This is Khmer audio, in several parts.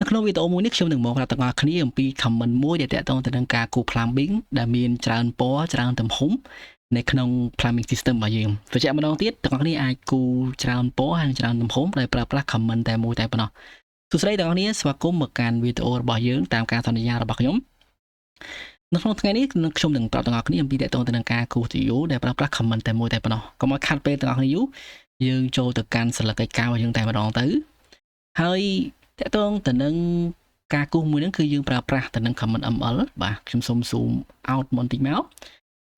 ក្នុងវីដេអូមួយនេះខ្ញុំនឹងមកប្រាប់ទាំងអស់គ្នាអំពី comment មួយដែលតាក់ទងទៅនឹងការគូ plumbing ដែលមានច្រើនពណ៌ច្រើនទំហំនៅក្នុង plumbing system របស់យើងបញ្ជាក់ម្ដងទៀតទាំងអស់គ្នាអាចគូច្រើនពណ៌ហើយច្រើនទំហំដោយប្រើប្រាស់ comment តែមួយតែប៉ុណ្ណោះសួស្តីទាំងអស់គ្នាស្វាគមន៍មកកាន់វីដេអូរបស់យើងតាមការសន្យារបស់ខ្ញុំនៅក្នុងថ្ងៃនេះខ្ញុំនឹងប្រាប់ទាំងអស់គ្នាអំពីតាក់ទងទៅនឹងការគូ video ដែលប្រើប្រាស់ comment តែមួយតែប៉ុណ្ណោះកុំឲ្យខាត់ពេលទាំងអស់គ្នាយូរយើងចូលទៅកាន់សិលឹកកិច្ចការរបស់យើងតែម្ដងទៅហើយតាក់ទងទៅនឹងការគូសមួយហ្នឹងគឺយើងប្រើប្រាស់ទៅនឹង comment ML បាទខ្ញុំសូម zoom out បន្តិចមក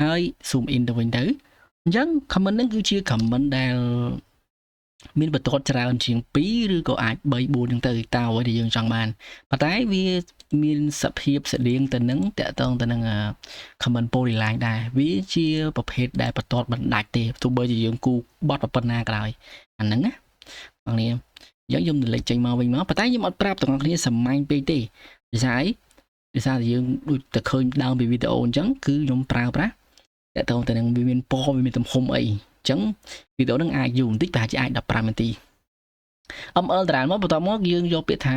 ហើយ zoom in ទៅវិញទៅអញ្ចឹង comment ហ្នឹងគឺជា comment ដែលមានបន្ទាត់ច្រើនជាង2ឬក៏អាច3 4ហ្នឹងទៅតើអ្វីដែលយើងចង់បានប៉ុន្តែវាមានសភាពស្តៀងទៅនឹងតាក់ទងទៅនឹង comment polyline ដែរវាជាប្រភេទដែលបន្ទាត់មិនដាច់ទេទោះបីជាយើងគូបត់ប៉ុណ្ណាក៏ដោយអាហ្នឹងណាបងប្អូនយើងខ្ញុំលេចចេញមកវិញមកប៉ុន្តែខ្ញុំអត់ប្រាប់ទាំងអស់គ្នាសាមញ្ញពេកទេភាសាអីភាសាដែលយើងដូចតែឃើញដើមពីវីដេអូអញ្ចឹងគឺខ្ញុំប្រើប្រាស់តែតោះតែនឹងវាមានពណ៌វាមានទំហំអីអញ្ចឹងវីដេអូហ្នឹងអាចយូរបន្តិចប្រហែលជាអាច15នាទី ML តារាមកបន្តមកយើងយកពាក្យថា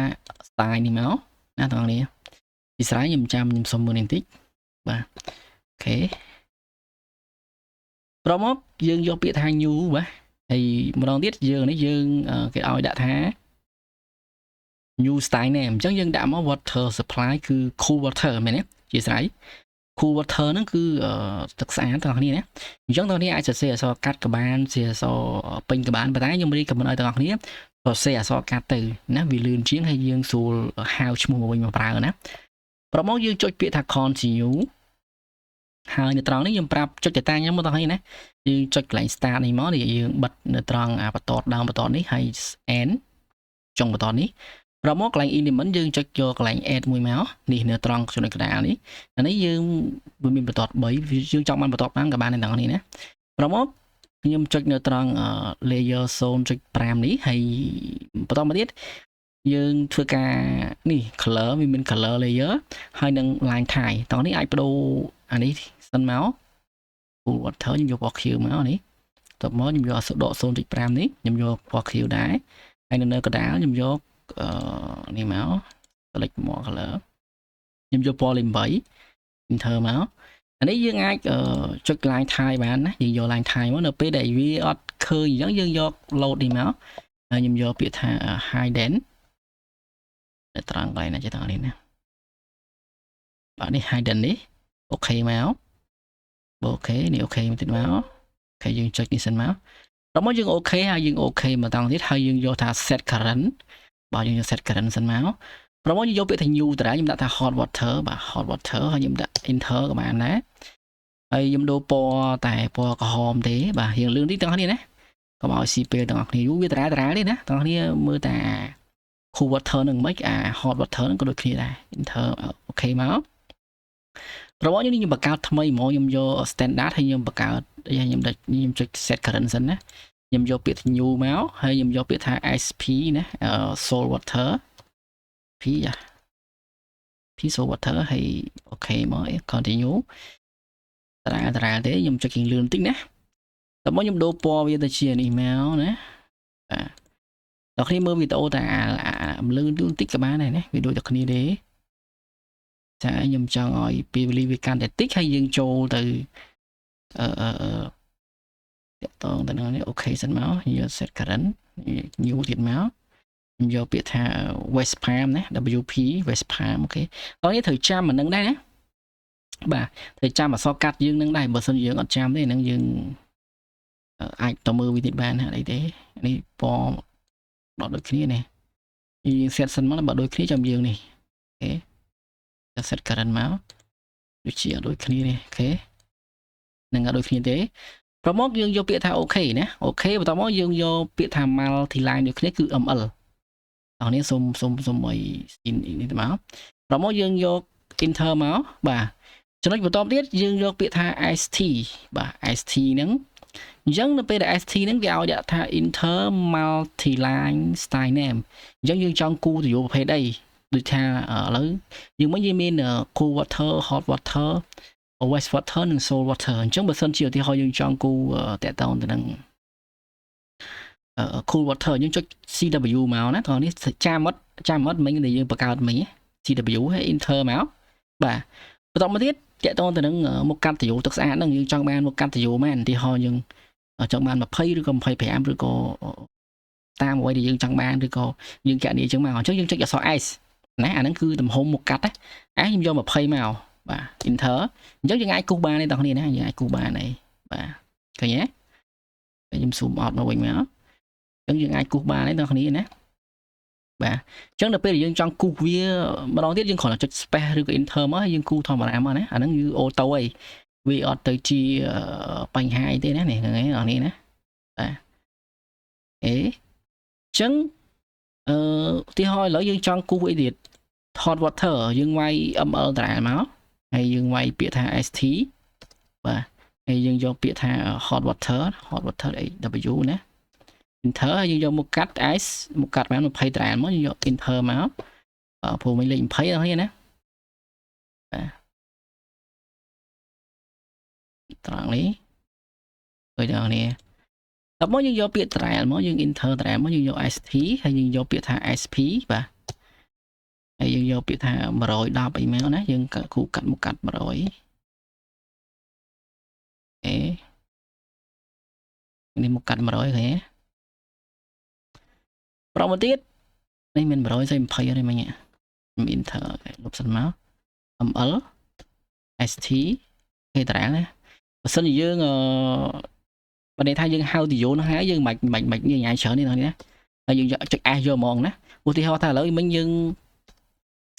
style នេះមកណាទាំងអស់គ្នាពីស្រ័យខ្ញុំចាំខ្ញុំសុំមើលបន្តិចបាទអូខេប្រមកយើងយកពាក្យថា new បាទហើយម្ដងទៀតយើងនេះយើងគេឲ្យដាក់ថា new style name អញ្ចឹងយើងដាក់មក water supply គឺ cool water មែនទេជាស្រ័យ cool water ហ្នឹងគឺទឹកស្អាតទាំងអស់គ្នាណាអញ្ចឹងទាំងនេះអាចសរសេរអក្សរកាត់ក៏បានសរសេរអក្សរពេញក៏បានប៉ុន្តែខ្ញុំរៀបខមមិនឲ្យទាំងអស់គ្នាសរសេរអក្សរកាត់ទៅណាវាលឿនជាងហើយយើងស្រួលហៅឈ្មោះមកវិញមកប្រើណាប្រមកយើងចុចពាក្យថា continue ហើយនៅត្រង់នេះខ្ញុំប្រាប់ចុចទៅតាមខ្ញុំមកទាំងនេះណាយើងចុចកន្លែង start នេះមកនេះយើងបិទនៅត្រង់អាបន្ទាត់ដើមបន្ទាត់នេះហើយ end ចុងបន្ទាត់នេះប្រមកកន្លែង element យើងចុចយកកន្លែង add មួយមកនេះនៅត្រង់ចំណុចកណ្ដាលនេះអានេះយើងវាមានបន្ទាត់3យើងចង់បានបន្ទាត់បានក៏បានដែរទាំងនេះណាប្រមកខ្ញុំចុចនៅត្រង់ layer 0.5 នេះហើយបន្តមកទៀតយើងធ្វើការនេះ color វាមាន color layer ហើយនឹង line tie តោះនេះអាចបដូរអានេះសិនមក full water ខ្ញុំយកពណ៌ខៀវមកនេះតបមកខ្ញុំយកដក 0.5 នេះខ្ញុំយកពណ៌ខៀវដែរហើយនៅកណ្ដាលខ្ញុំយកនេះមក select more color ខ្ញុំយកពណ៌លេខ8 enter មកអានេះយើងអាចចុច line tie បានណាយើងយក line tie មកនៅពេលដែលវាអត់ឃើញអញ្ចឹងយើងយក load នេះមកហើយខ្ញុំយកពាក្យថា hidden នៅត្រង់កន្លែងណាចេះទាំងនេះណាបាទនេះ hidden នេះអូខេមកអូខេនេះអូខេមកទៀតមកអូខេយើងចុចនេះសិនមកដល់មកយើងអូខេហើយយើងអូខេមកតង់ទៀតហើយយើងយកថា set current បាទយើងយក set current សិនមកប្រមកយើងយកពាក្យថា new តារាខ្ញុំដាក់ថា hot water បាទ hot water ហើយខ្ញុំដាក់ enter ក៏បានដែរហើយខ្ញុំដូរពណ៌តែពណ៌ក្រហមទេបាទយើងលឿនតិចទាំងអស់គ្នាណាកុំឲ្យស៊ីពេលទាំងអស់គ្នាយូរវាតារានេះណាទាំងអស់គ្នាមើលតា cool water នឹងមិនអា hot water នឹងក៏ដូចគ្នាដែរ enter អូខេមកប្រមកខ្ញុំបង្កើតថ្មីហ្មងខ្ញុំយក standard ហើយខ្ញុំបង្កើតខ្ញុំចុច set current សិនណាខ្ញុំយកពាក្យថា new មកហើយខ្ញុំយកពាក្យថា SP ណា salt water P salt water ហើយអូខេមក continue តារាទេខ្ញុំចុចលឿនបន្តិចណាដល់មកខ្ញុំដូរពណ៌វាទៅជានេះមកណាបាទដល់គ្នាមើលវីដេអូតែលឿនបន្តិចក៏បានដែរណាវាដូចតែគ្នាទេចាខ្ញុំចង់ឲ្យពេលវេលាវាកាន់តែតិចហើយយើងចូលទៅតាក់ទងទៅនឹងនេះអូខេសិនមកយក set current new ទៀតមកខ្ញុំយកពាក្យថា West Palm ណា WP West Palm អូខេតោះនេះត្រូវចាំអានឹងដែរណាបាទត្រូវចាំអក្សរកាត់យើងនឹងដែរបើមិនយើងអត់ចាំទេហ្នឹងយើងអាចទៅមើលវាទៀតបានណាអីទេនេះពណ៌ដកដូចគ្នានេះយើង set សិនមកបើដូចគ្នាចាំយើងនេះអូខេ set current មកដូចជាដូចគ្នានេះអូខេនឹងអត់ដូចគ្នាទេប្រមកយើងយកពាក្យថាអូខេណាអូខេបន្តមកយើងយកពាក្យថា multi line ដូចគ្នាគឺ ML តោះនេះសុំឲ្យនេះទៅមកប្រមកយើងយក enter មកបាទចំណុចបន្តទៀតយើងយកពាក្យថា ST បាទ ST ហ្នឹងអញ្ចឹងនៅពេលដែល ST ហ្នឹងគេឲ្យដាក់ថា enter multi line style name អញ្ចឹងយើងចង់គូទៅយកប្រភេទអីដូចថាឥឡូវយើងមាន cool water hot water west water និង salt water អញ្ចឹងបើសិនជាឧទាហរណ៍យើងចង់គូតាក់ទងទៅនឹង cool water យើងចុច CW មកណាថ្ងៃនេះចាំអត់មិញដែលយើងបង្កើតមិញ CW ហើយ enter មកបាទបន្តមកទៀតតាក់ទងទៅនឹងមុខកាត់តយោទឹកស្អាតហ្នឹងយើងចង់បានមុខកាត់តយោមែនឧទាហរណ៍យើងចង់បាន20ឬក៏25ឬក៏តាមអ្វីដែលយើងចង់បានឬក៏យើងកណនីអញ្ចឹងមកអញ្ចឹងយើងចុចអក្សរ S ណាអាហ្នឹងគឺទំហំមុខកាត់ណាខ្ញុំយក20មកបាទ enter អញ្ចឹងយើងអាចគូសបានទេបងប្អូនណាយើងអាចគូសបានហើយបាទឃើញទេខ្ញុំ zoom out មកវិញមកអញ្ចឹងយើងអាចគូសបានទេបងប្អូនណាបាទអញ្ចឹងដល់ពេលយើងចង់គូសវាម្ដងទៀតយើងគ្រាន់តែចុច space ឬក៏ enter មកហើយយើងគូសធម្មតាមកណាអាហ្នឹងគឺអូតូហើយវាអត់ទៅជាបញ្ហាអីទេណានេះហ្នឹងឯងបងប្អូនណាបាទអេចឹងឧទាហរណ៍ឥឡូវយើងចង់គូសអីទៀត hot water យើងវាយ ml តាមកហើយយើងវាយពាក្យថា st បាទហើយយើងយកពាក្យថា hot water AW ណា enter ហើយយើងយកមុខកាត់ s មុខកាត់បាន20តាមកយើងយក enter មកព្រោះមិញលេខ20ហ្នឹងណាបាទត្រង់នេះដូចដល់នេះដល់មកយើងយកពាក្យ trial មកយើង enter trial មកយើងយក st ហើយយើងយកពាក្យថា sp បាទហើយយើងយកពាក្យថា110អីមកណាយើងគូកាត់មុខកាត់100នេះមុខកាត់100ឃើញទេប្រហែលទៀតនេះមាន100ស្អី20អីមិញខ្ញុំ enter លុបសិនមក ml st គេតារាងណាបើសិនជាយើងបើន័យថាយើងហៅទីយោនោះហើយយើងមិនញ៉ាយច្រើននេះណាហើយយើងចុច S យកហ្មងណាឧទាហរណ៍ថាឥឡូវមិញយើង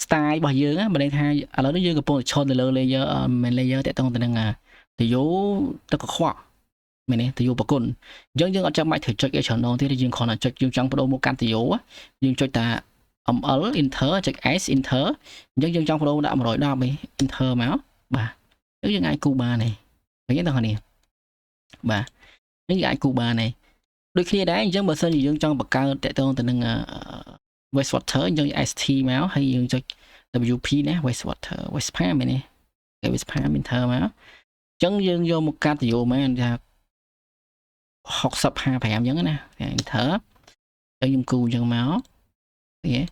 style របស់យើងបើន័យថាឥឡូវនេះយើងកំពុងឈរទៅលើ layer មិន layer តាក់ទងទៅនឹងទីយោទឹកកខ្វក់មែនទេទីយោប្រគុណអញ្ចឹងយើងអត់ចាំបាច់ត្រូវចុចអីច្រើនដងទៀតយើងគ្រាន់តែចុចយើងចង់បដូរមកកាន់ទីយោយើងចុចតា ml enter ចុច s enter អញ្ចឹងយើងចង់បដូរដាក់110ឯង enter មកបាទអញ្ចឹងយើងអាចគូបានទេឃើញទេបងប្អូនបាទនេះយើងអាចគូបានទេដូចគ្នាដែរអញ្ចឹងបើសិនជាយើងចង់បង្កើតតាក់ទងទៅនឹង wastewater អញ្ចឹង st មកហើយយើងចុច wp ណា wastewater wastepa មែនទេគេ wastepa enter មកអញ្ចឹងយើងយកមកកាត់ទៅយកមែនថា60 55អញ្ចឹងណា enter ហើយខ្ញុំគូអញ្ចឹងមកឃើញទេ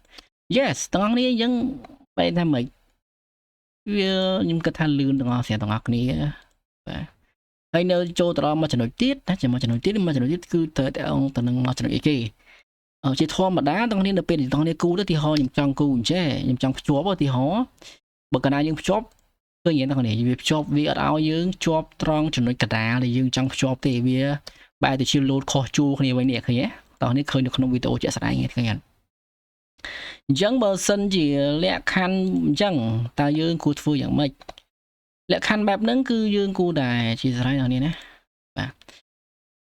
yes ទាំងអស់គ្នាអញ្ចឹងបែរថាម៉េចវាខ្ញុំគិតថាលឿនទាំងអស់ទាំងអស់គ្នាបាទហើយនៅចូលទៅដល់មួយចំណុចទៀតណាជាមួយចំណុចទៀតគឺទៅទៅនឹងមួយចំណុចអីគេជាធម្មតាទាំងគ្នានៅពេលទាំងគ្នាគូទៅទីហោខ្ញុំចង់គូអញ្ចេះខ្ញុំចង់ភ្ជាប់ទីហោបើកាលណាយើងភ្ជាប់ឃើញទាំងគ្នាវាភ្ជាប់វាអត់ឲ្យយើងជាប់ត្រង់ចំណុចកណ្ដាលដែលយើងចង់ភ្ជាប់ទេវាបែរទៅជាលោតខុសជួរគ្នាវិញនេះឃើញទេតោះនេះឃើញនៅក្នុងវីដេអូជាក់ស្ដែងឃើញអត់អញ្ចឹងបើសិនជាលក្ខខណ្ឌអញ្ចឹងតើយើងគួរធ្វើយ៉ាងម៉េចលក្ខខណ្ឌបែបហ្នឹងគឺយើងគួរតែជាស្រ័យដល់នេះណាបាទ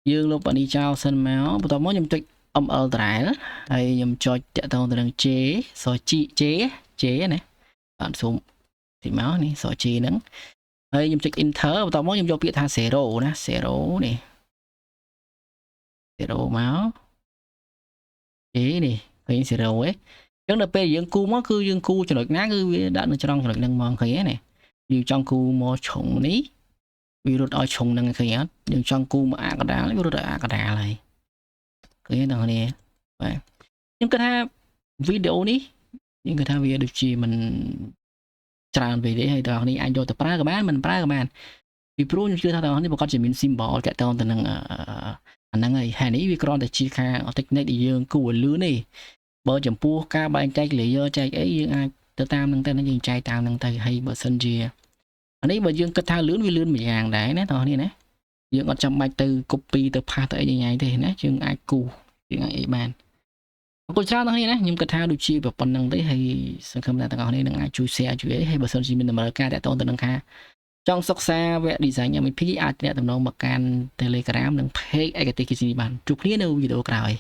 យើងលុបអានេះចោលសិនមកបន្ទាប់មកខ្ញុំចុច ml trial ហើយខ្ញុំចុចតាក់ទងទៅនឹង j ស j ណាបាទស៊ូមទីមកនេះស j ហ្នឹងហើយខ្ញុំចុច enter បន្ទាប់មកខ្ញុំយកពាក្យថា0ណា0នេះ0មក j នេះឃើញ0ឯងអញ្ចឹងដល់ពេលយើងគូមកគឺយើងគូចំណុចណាគឺវាដាក់នៅត្រង់ចំណុចហ្នឹងហ្មងឃើញទេណាយើងចង់គូមកឆុងនេះវារត់ឲ្យឆុងហ្នឹងឃើញអត់យើងចង់គូមកអាកដាលវារត់ឲ្យអាកដាលហើយឃើញទេបងប្អូនបាទខ្ញុំគិតថាវីដេអូនេះខ្ញុំគិតថាវាដូចជាមិនច្រើនពេកទេហើយបងប្អូនអាចយកទៅប្រើក៏បានមិនប្រើក៏បានពីព្រោះខ្ញុំជឿថាបងប្អូនប្រកាសជាមាន symbol តាក់ទងទៅនឹងអាហ្នឹងហើយហើយនេះវាគ្រាន់តែជាការ technique ដែលយើងគូឲ្យលឿនទេបើចំពោះការបែងចែក layer ចែកអីយើងអាចទៅតាមហ្នឹងទៅយើងចែកតាមហ្នឹងទៅហើយបើសិនជាអានេះបើយើងគិតថាលឿនវាលឿនមួយយ៉ាងដែរណាបងប្អូនណាយើងអត់ចាំបាច់ទៅ copy ទៅ paste ទៅអីញ៉ៃទេណាយើងអាចគូយើងអាចអីបានអរគុណច្រើនបងប្អូនណាខ្ញុំគិតថាដូចជាប៉ុណ្្នឹងទេហើយសង្ឃឹមថាទាំងអស់គ្នានឹងអាចជួយ share ជួយអីហើយបើសិនជាមានតម្រូវការតាក់ទងទៅនឹងការចង់សិក្សាវគ្គ design MEP អាចទំនាក់ទំនងមកកាន់ Telegram និង page ឯកទេស KCD បានជួបគ្នានៅវីដេអូក្រោយ